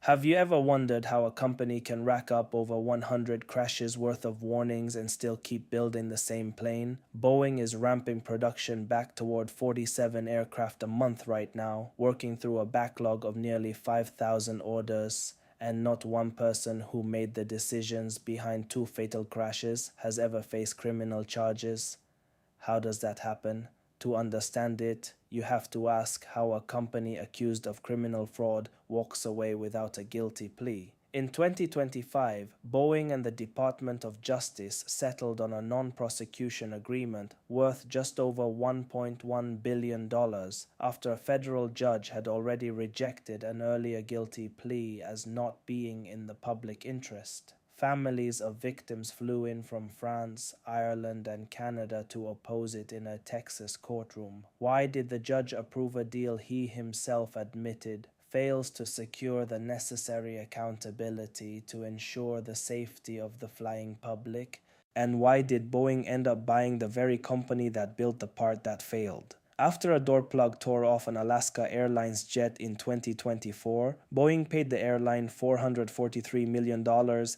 Have you ever wondered how a company can rack up over 100 crashes worth of warnings and still keep building the same plane? Boeing is ramping production back toward 47 aircraft a month right now, working through a backlog of nearly 5,000 orders, and not one person who made the decisions behind two fatal crashes has ever faced criminal charges. How does that happen? To understand it, you have to ask how a company accused of criminal fraud walks away without a guilty plea. In 2025, Boeing and the Department of Justice settled on a non-prosecution agreement worth just over $1.1 billion after a federal judge had already rejected an earlier guilty plea as not being in the public interest. Families of victims flew in from France, Ireland, and Canada to oppose it in a Texas courtroom. Why did the judge approve a deal he himself admitted fails to secure the necessary accountability to ensure the safety of the flying public? And why did Boeing end up buying the very company that built the part that failed? After a door plug tore off an Alaska Airlines jet in 2024, Boeing paid the airline $443 million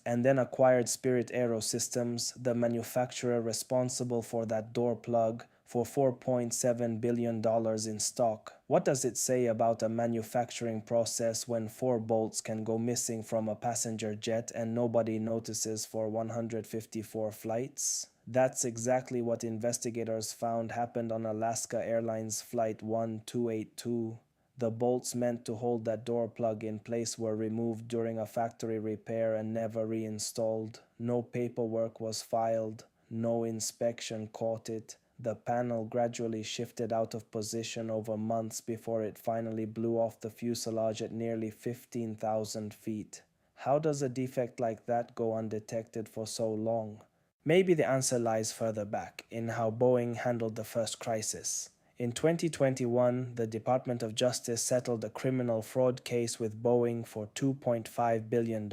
and then acquired Spirit AeroSystems, the manufacturer responsible for that door plug, for $4.7 billion in stock. What does it say about a manufacturing process when 4 bolts can go missing from a passenger jet and nobody notices for 154 flights? That's exactly what investigators found happened on Alaska Airlines Flight 1282. The bolts meant to hold that door plug in place were removed during a factory repair and never reinstalled. No paperwork was filed. No inspection caught it. The panel gradually shifted out of position over months before it finally blew off the fuselage at nearly 15,000 feet. How does a defect like that go undetected for so long? Maybe the answer lies further back, in how Boeing handled the first crisis. In 2021, the Department of Justice settled a criminal fraud case with Boeing for $2.5 billion.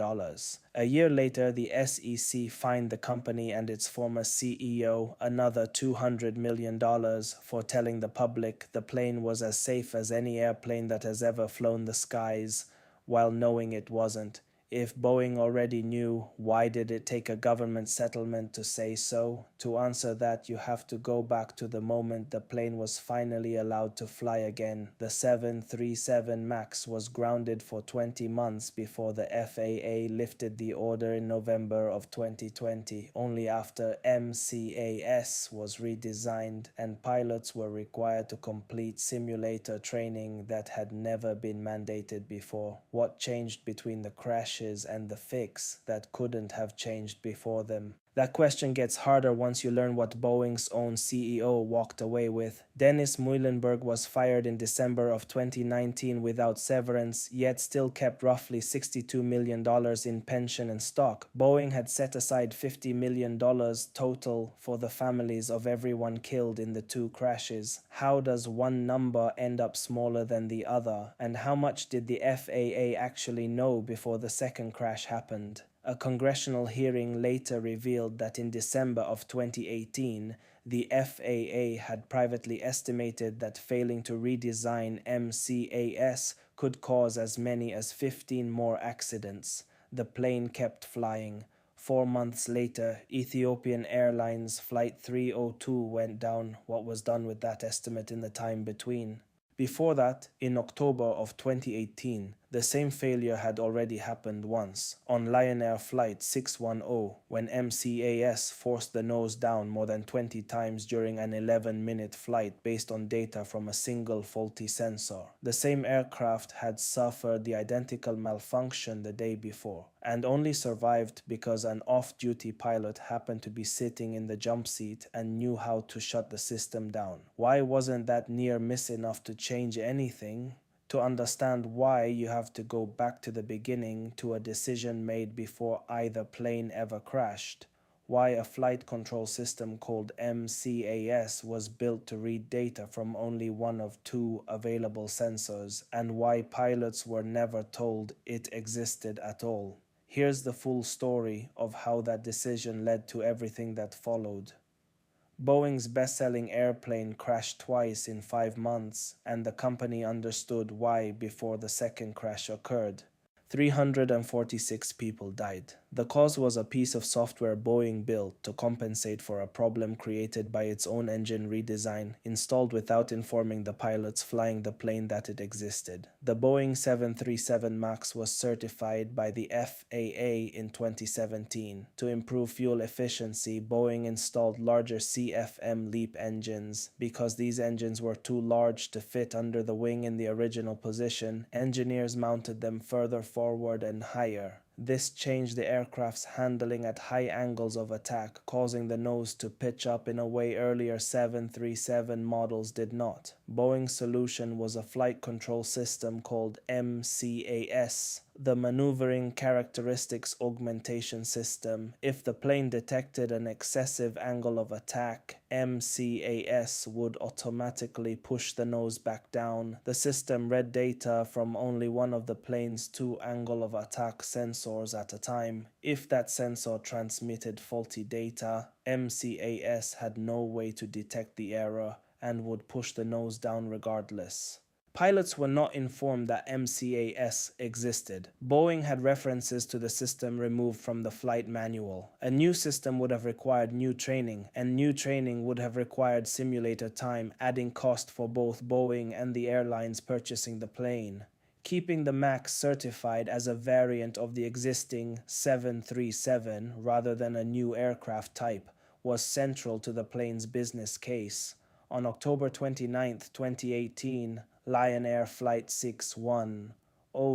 A year later, the SEC fined the company and its former CEO another $200 million for telling the public the plane was as safe as any airplane that has ever flown the skies, while knowing it wasn't. If Boeing already knew, why did it take a government settlement to say so? To answer that, you have to go back to the moment the plane was finally allowed to fly again. The 737 MAX was grounded for 20 months before the FAA lifted the order in November of 2020, only after MCAS was redesigned and pilots were required to complete simulator training that had never been mandated before. What changed between the crashes and the fix that couldn't have changed before them? That question gets harder once you learn what Boeing's own CEO walked away with. Dennis Muilenburg was fired in December of 2019 without severance, yet still kept roughly $62 million in pension and stock. Boeing had set aside $50 million total for the families of everyone killed in the 2 crashes. How does one number end up smaller than the other? And how much did the FAA actually know before the second crash happened? A congressional hearing later revealed that in December of 2018, the FAA had privately estimated that failing to redesign MCAS could cause as many as 15 more accidents. The plane kept flying. 4 months later, Ethiopian Airlines Flight 302 went down. What was done with that estimate in the time between? Before that, in October of 2018, the same failure had already happened once, on Lion Air Flight 610, when MCAS forced the nose down more than 20 times during an 11-minute flight based on data from a single faulty sensor. The same aircraft had suffered the identical malfunction the day before, and only survived because an off-duty pilot happened to be sitting in the jump seat and knew how to shut the system down. Why wasn't that near miss enough to change anything? To understand why, you have to go back to the beginning, to a decision made before either plane ever crashed. Why a flight control system called MCAS was built to read data from only one of 2 available sensors, and why pilots were never told it existed at all. Here's the full story of how that decision led to everything that followed. Boeing's best-selling airplane crashed twice in 5 months, and the company understood why before the second crash occurred. 346 people died. The cause was a piece of software Boeing built to compensate for a problem created by its own engine redesign, installed without informing the pilots flying the plane that it existed. The Boeing 737 MAX was certified by the FAA in 2017. To improve fuel efficiency, Boeing installed larger CFM LEAP engines. Because these engines were too large to fit under the wing in the original position, engineers mounted them further forward and higher. This changed the aircraft's handling at high angles of attack, causing the nose to pitch up in a way earlier 737 models did not. Boeing's solution was a flight control system called MCAS, the Maneuvering Characteristics Augmentation System. If the plane detected an excessive angle of attack, MCAS would automatically push the nose back down. The system read data from only one of the plane's two angle of attack sensors at a time. If that sensor transmitted faulty data, MCAS had no way to detect the error and would push the nose down regardless. Pilots were not informed that MCAS existed. Boeing had references to the system removed from the flight manual. A new system would have required new training, and new training would have required simulator time, adding cost for both Boeing and the airlines purchasing the plane. Keeping the MAX certified as a variant of the existing 737 rather than a new aircraft type was central to the plane's business case. On October 29, 2018, Lion Air Flight 610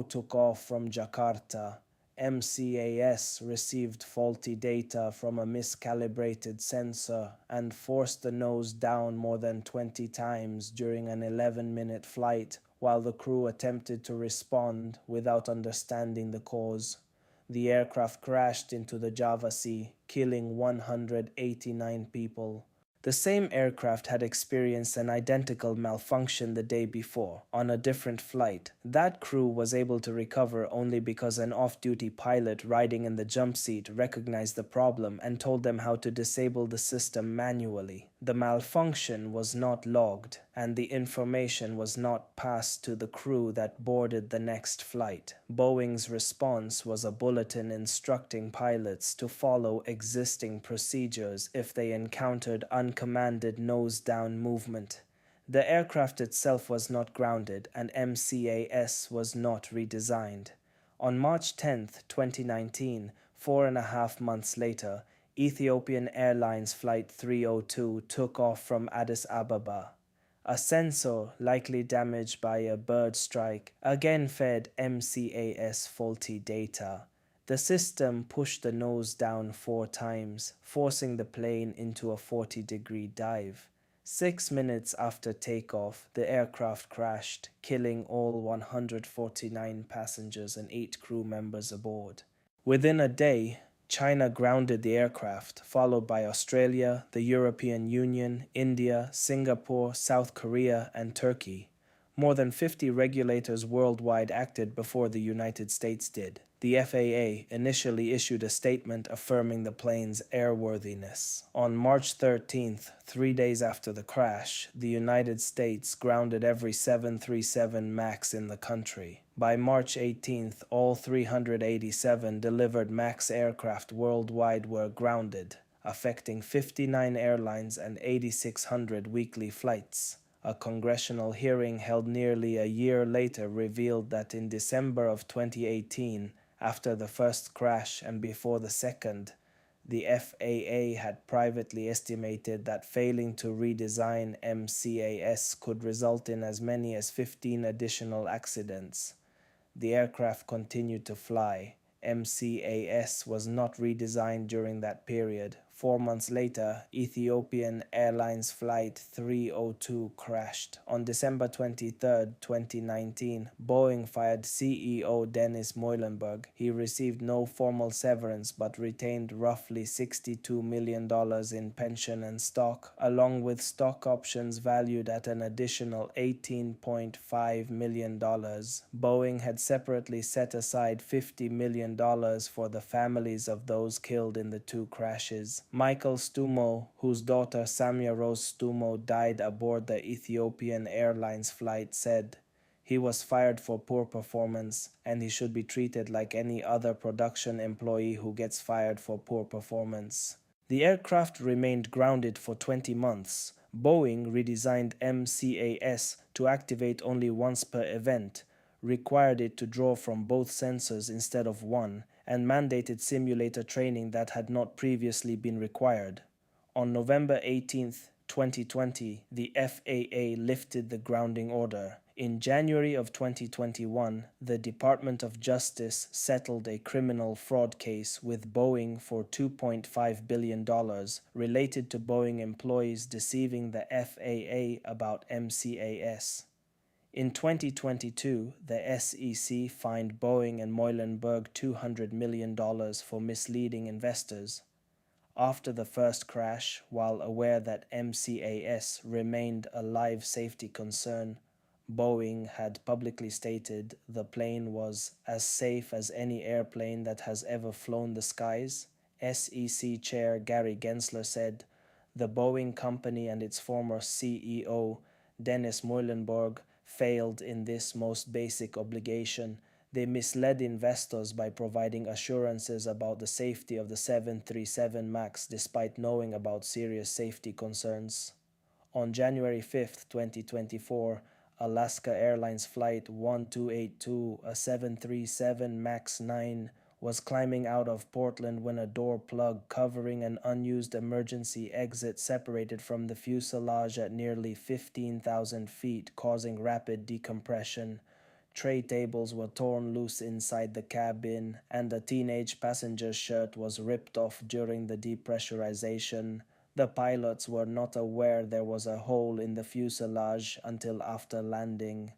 took off from Jakarta. MCAS received faulty data from a miscalibrated sensor and forced the nose down more than 20 times during an 11-minute flight while the crew attempted to respond without understanding the cause. The aircraft crashed into the Java Sea, killing 189 people. The same aircraft had experienced an identical malfunction the day before, on a different flight. That crew was able to recover only because an off-duty pilot riding in the jump seat recognized the problem and told them how to disable the system manually. The malfunction was not logged, and the information was not passed to the crew that boarded the next flight. Boeing's response was a bulletin instructing pilots to follow existing procedures if they encountered uncommanded nose-down movement. The aircraft itself was not grounded, and MCAS was not redesigned. On March 10, 2019, 4.5 months later, Ethiopian Airlines Flight 302 took off from Addis Ababa. A sensor, likely damaged by a bird strike, again fed MCAS faulty data. The system pushed the nose down 4 times, forcing the plane into a 40-degree dive. 6 minutes after takeoff, the aircraft crashed, killing all 149 passengers and 8 crew members aboard. Within a day, China grounded the aircraft, followed by Australia, the European Union, India, Singapore, South Korea, and Turkey. More than 50 regulators worldwide acted before the United States did. The FAA initially issued a statement affirming the plane's airworthiness. On March 13th, 3 days after the crash, the United States grounded every 737 MAX in the country. By March 18th, all 387 delivered MAX aircraft worldwide were grounded, affecting 59 airlines and 8,600 weekly flights. A congressional hearing held nearly a year later revealed that in December of 2018, after the first crash and before the second, the FAA had privately estimated that failing to redesign MCAS could result in as many as 15 additional accidents. The aircraft continued to fly. MCAS was not redesigned during that period. 4 months later, Ethiopian Airlines Flight 302 crashed. On December 23, 2019, Boeing fired CEO Dennis Muilenburg. He received no formal severance but retained roughly $62 million in pension and stock, along with stock options valued at an additional $18.5 million. Boeing had separately set aside $50 million for the families of those killed in the 2 crashes. Michael Stumo, whose daughter Samia Rose Stumo died aboard the Ethiopian Airlines flight, said, He was fired for poor performance, and he should be treated like any other production employee who gets fired for poor performance. The aircraft remained grounded for 20 months. Boeing redesigned MCAS to activate only once per event, required it to draw from both sensors instead of one, and mandated simulator training that had not previously been required. On November 18, 2020, the FAA lifted the grounding order. In January of 2021, the Department of Justice settled a criminal fraud case with Boeing for $2.5 billion related to Boeing employees deceiving the FAA about MCAS. In 2022, the SEC fined Boeing and Muhlenberg $200 million for misleading investors. After the first crash, while aware that MCAS remained a live safety concern, Boeing had publicly stated the plane was as safe as any airplane that has ever flown the skies. SEC Chair Gary Gensler said, "The Boeing company and its former CEO, Dennis Muhlenberg, failed in this most basic obligation. They misled investors by providing assurances about the safety of the 737 MAX despite knowing about serious safety concerns." On January 5, 2024, Alaska Airlines Flight 1282, a 737 MAX 9, was climbing out of Portland when a door plug covering an unused emergency exit separated from the fuselage at nearly 15,000 feet, causing rapid decompression. Tray tables were torn loose inside the cabin, and a teenage passenger's shirt was ripped off during the depressurization. The pilots were not aware there was a hole in the fuselage until after landing.